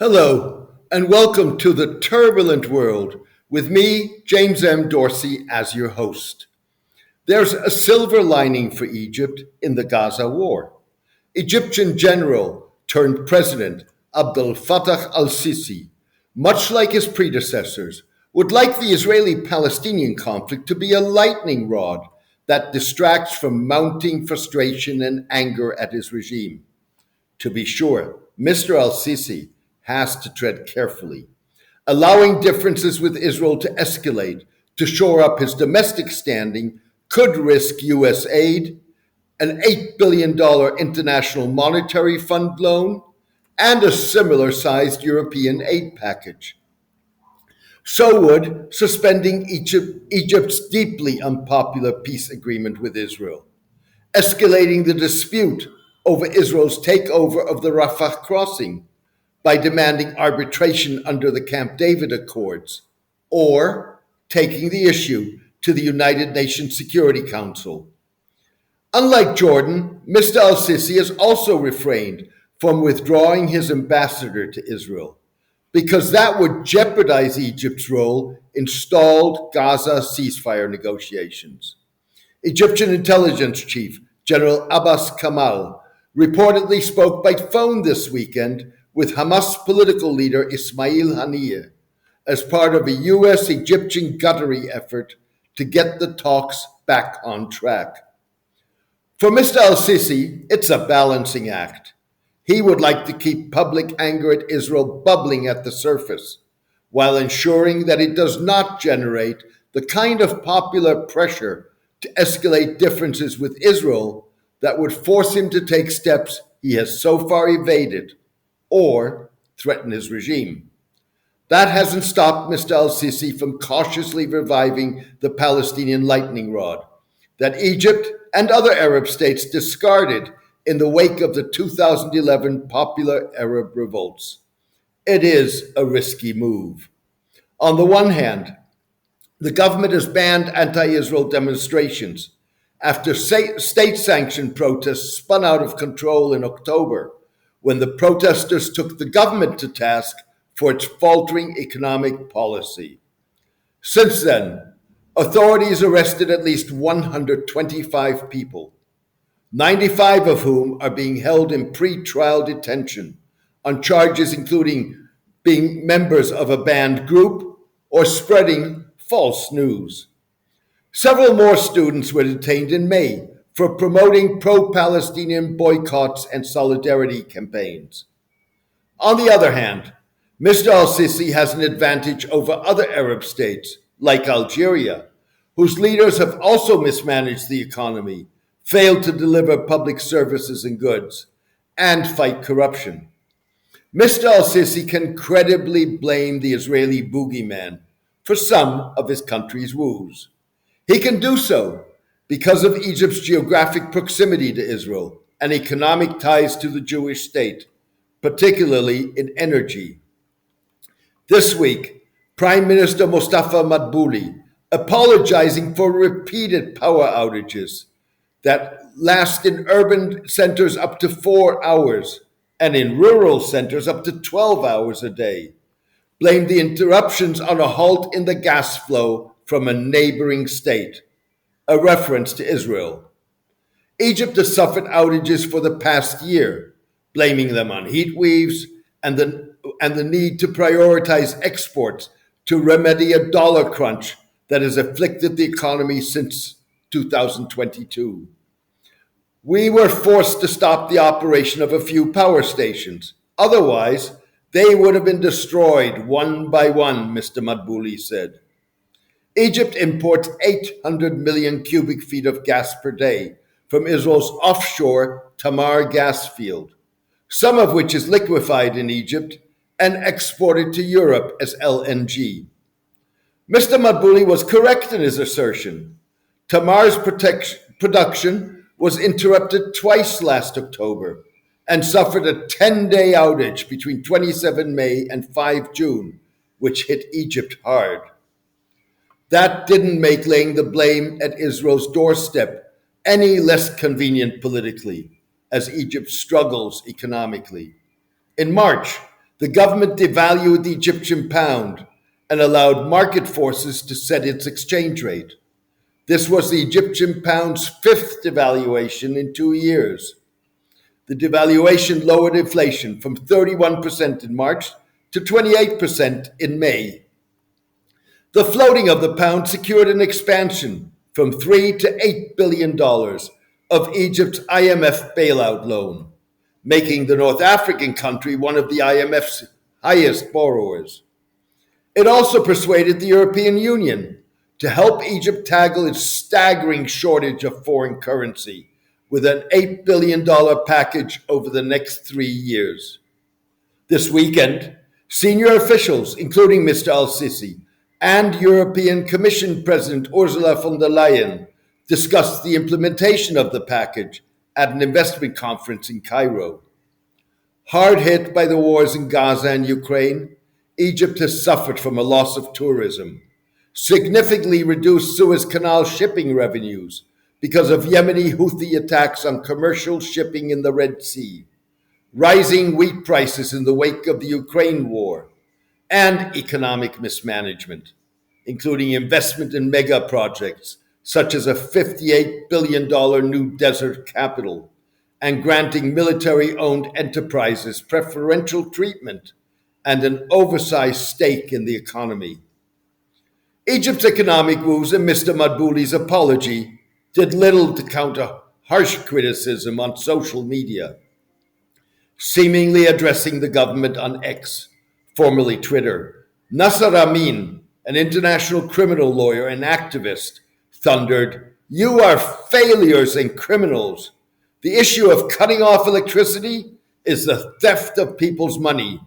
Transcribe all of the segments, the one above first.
Hello, and welcome to the turbulent world with me, James M. Dorsey, as your host. There's a silver lining for Egypt in the Gaza war. Egyptian general turned president Abdel Fattah Al-Sisi, much like his predecessors, would like the Israeli-Palestinian conflict to be a lightning rod that distracts from mounting frustration and anger at his regime. To be sure, Mr. Al-Sisi has to tread carefully. Allowing differences with Israel to escalate to shore up his domestic standing could risk U.S. aid, an $8 billion International Monetary Fund loan, and a similar sized European aid package. So would suspending Egypt's deeply unpopular peace agreement with Israel, escalating the dispute over Israel's takeover of the Rafah crossing by demanding arbitration under the Camp David Accords, or taking the issue to the United Nations Security Council. Unlike Jordan, Mr. Al-Sisi has also refrained from withdrawing his ambassador to Israel, because that would jeopardize Egypt's role in stalled Gaza ceasefire negotiations. Egyptian intelligence chief General Abbas Kamal reportedly spoke by phone this weekend with Hamas political leader Ismail Haniyeh as part of a U.S.-Egyptian guttery effort to get the talks back on track. For Mr. Al-Sisi, it's a balancing act. He would like to keep public anger at Israel bubbling at the surface, while ensuring that it does not generate the kind of popular pressure to escalate differences with Israel that would force him to take steps he has so far evaded, or threaten his regime. That hasn't stopped Mr. Al-Sisi from cautiously reviving the Palestinian lightning rod that Egypt and other Arab states discarded in the wake of the 2011 popular Arab revolts. It is a risky move. On the one hand, the government has banned anti-Israel demonstrations after state-sanctioned protests spun out of control in October, when the protesters took the government to task for its faltering economic policy. Since then, authorities arrested at least 125 people, 95 of whom are being held in pre-trial detention on charges including being members of a banned group or spreading false news. Several more students were detained in May for promoting pro-Palestinian boycotts and solidarity campaigns. On the other hand, Mr. Al-Sisi has an advantage over other Arab states, like Algeria, whose leaders have also mismanaged the economy, failed to deliver public services and goods, and fight corruption. Mr. Al-Sisi can credibly blame the Israeli boogeyman for some of his country's woes. He can do so because of Egypt's geographic proximity to Israel and economic ties to the Jewish state, particularly in energy. This week, Prime Minister Mustafa Madbouli, apologizing for repeated power outages that last in urban centers up to 4 hours and in rural centers up to 12 hours a day, blamed the interruptions on a halt in the gas flow from a neighboring state, a reference to Israel. Egypt has suffered outages for the past year, blaming them on heat waves and the need to prioritize exports to remedy a dollar crunch that has afflicted the economy since 2022. We were forced to stop the operation of a few power stations. Otherwise, they would have been destroyed one by one, Mr. Madbouli said. Egypt imports 800 million cubic feet of gas per day from Israel's offshore Tamar gas field, some of which is liquefied in Egypt and exported to Europe as LNG. Mr. Madbouli was correct in his assertion. Tamar's production was interrupted twice last October and suffered a 10-day outage between 27 May and 5 June, which hit Egypt hard. That didn't make laying the blame at Israel's doorstep any less convenient politically, as Egypt struggles economically. In March, the government devalued the Egyptian pound and allowed market forces to set its exchange rate. This was the Egyptian pound's fifth devaluation in 2 years. The devaluation lowered inflation from 31% in March to 28% in May. The floating of the pound secured an expansion from $3 to $8 billion of Egypt's IMF bailout loan, making the North African country one of the IMF's highest borrowers. It also persuaded the European Union to help Egypt tackle its staggering shortage of foreign currency with an $8 billion package over the next 3 years. This weekend, senior officials, including Mr. Al Sisi and European Commission President Ursula von der Leyen, discussed the implementation of the package at an investment conference in Cairo. Hard hit by the wars in Gaza and Ukraine, Egypt has suffered from a loss of tourism, significantly reduced Suez Canal shipping revenues because of Yemeni Houthi attacks on commercial shipping in the Red Sea, rising wheat prices in the wake of the Ukraine war, and economic mismanagement, including investment in mega projects such as a $58 billion new desert capital and granting military-owned enterprises preferential treatment and an oversized stake in the economy. Egypt's economic woes and Mr. Madbouli's apology did little to counter harsh criticism on social media. Seemingly addressing the government on X, formerly Twitter, Nasser Amin, an international criminal lawyer and activist, thundered, "You are failures and criminals. The issue of cutting off electricity is the theft of people's money,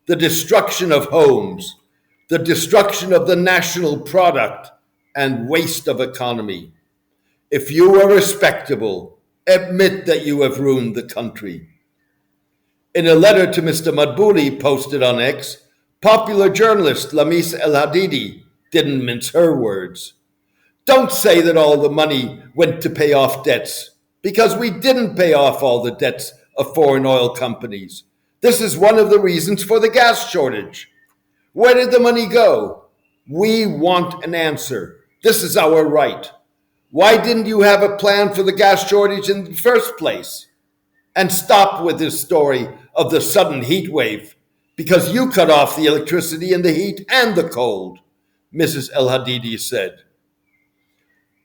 the destruction of homes, the destruction of the national product, and waste of economy. If you are respectable, admit that you have ruined the country." In a letter to Mr. Madbouli posted on X, popular journalist Lamis El-Hadidi didn't mince her words. "Don't say that all the money went to pay off debts, because we didn't pay off all the debts of foreign oil companies. This is one of the reasons for the gas shortage. Where did the money go? We want an answer. This is our right. Why didn't you have a plan for the gas shortage in the first place? And stop with this story of the sudden heat wave, because you cut off the electricity and the heat and the cold," Mrs. El-Hadidi said.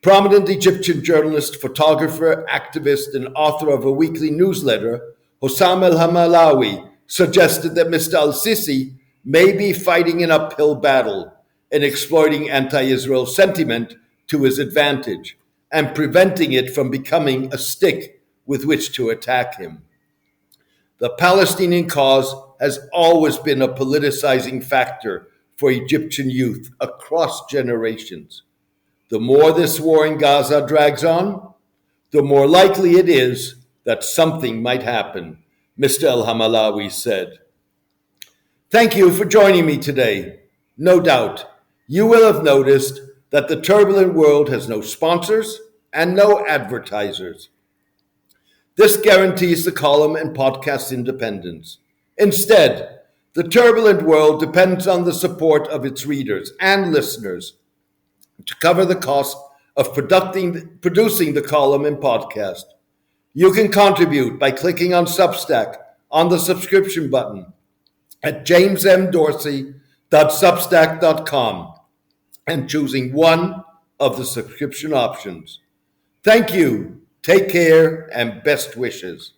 Prominent Egyptian journalist, photographer, activist, and author of a weekly newsletter, Hossam El-Hamalawi, suggested that Mr. Al-Sisi may be fighting an uphill battle in exploiting anti-Israel sentiment to his advantage and preventing it from becoming a stick with which to attack him. The Palestinian cause has always been a politicizing factor for Egyptian youth across generations. The more this war in Gaza drags on, the more likely it is that something might happen, Mr. El-Hamalawi said. Thank you for joining me today. No doubt, you will have noticed that the turbulent world has no sponsors and no advertisers. This guarantees the column and podcast independence. Instead, the turbulent world depends on the support of its readers and listeners to cover the cost of producing the column and podcast. You can contribute by clicking on Substack on the subscription button at jamesmdorsey.substack.com and choosing one of the subscription options. Thank you. Take care and best wishes.